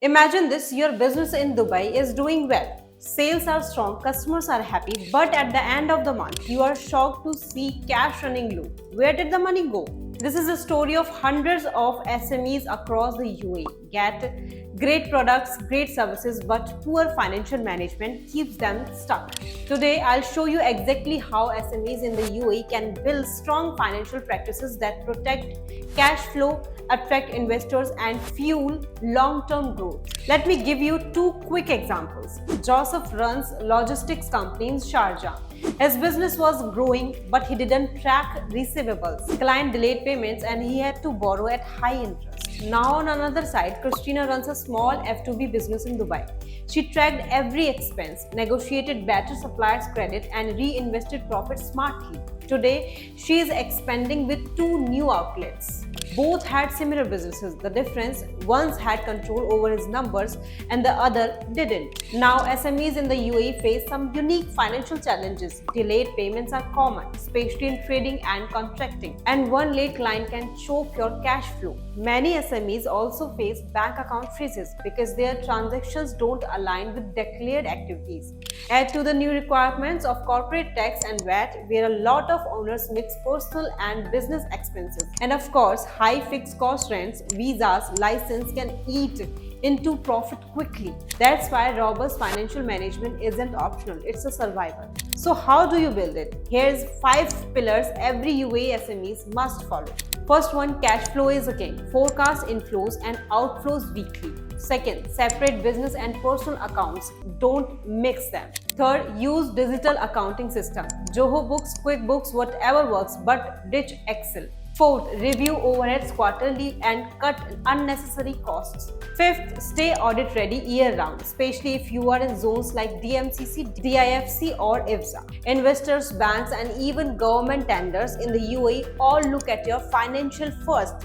Imagine this, your business in Dubai is doing well. Sales are strong, customers are happy, but at the end of the month, you are shocked to see cash running low. Where did the money go? This is the story of hundreds of SMEs across the UAE. Get great products, great services, but poor financial management keeps them stuck. Today, I'll show you exactly how SMEs in the UAE can build strong financial practices that protect cash flow, attract investors, and fuel long term growth. Let me give you two quick examples. Joseph runs logistics company in Sharjah. His business was growing, but he didn't track receivables. Client delayed payments and he had to borrow at high interest. Now, on another side, Christina runs a small F2B business in Dubai. She tracked every expense, negotiated better suppliers' credit, and reinvested profits smartly. Today, she is expanding with two new outlets. Both had similar businesses. The difference, one had control over his numbers and the other didn't. Now, SMEs in the UAE face some unique financial challenges. Delayed payments are common, especially in trading and contracting, and one late client can choke your cash flow. Many SMEs also face bank account freezes because their transactions don't align with declared activities. Add to the new requirements of corporate tax and VAT, where a lot of owners mix personal and business expenses. And of course, high fixed cost rents, visas, license can eat into profit quickly. That's why robust financial management isn't optional, it's a survival. So how do you build it? Here's 5 pillars every UAE SMEs must follow. First one, cash flow is a king. Forecast inflows and outflows weekly. Second, separate business and personal accounts. Don't mix them. Third, use digital accounting system. Joho Books, QuickBooks, whatever works, but ditch Excel. Fourth, review overheads quarterly and cut unnecessary costs. Fifth, stay audit ready year round, especially if you are in zones like DMCC, DIFC, or IFSA. Investors, banks, and even government tenders in the UAE all look at your financial first.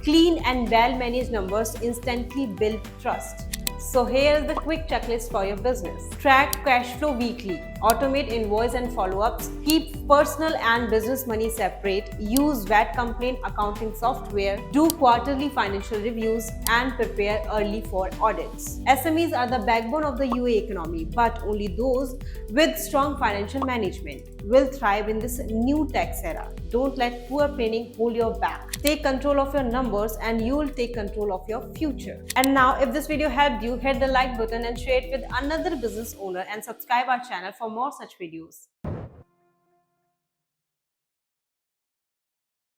Clean and well managed numbers instantly build trust. So here's the quick checklist for your business. Track cash flow weekly. Automate invoice and follow-ups. Keep personal and business money separate. Use VAT complaint accounting software. Do quarterly financial reviews and prepare early for audits. SMEs are the backbone of the UAE economy, but only those with strong financial management will thrive in this new tax era. Don't let poor planning hold your back. Take control of your numbers and you will take control of your future. And now, if this video helped you, hit the like button and share it with another business owner and subscribe our channel for more such videos.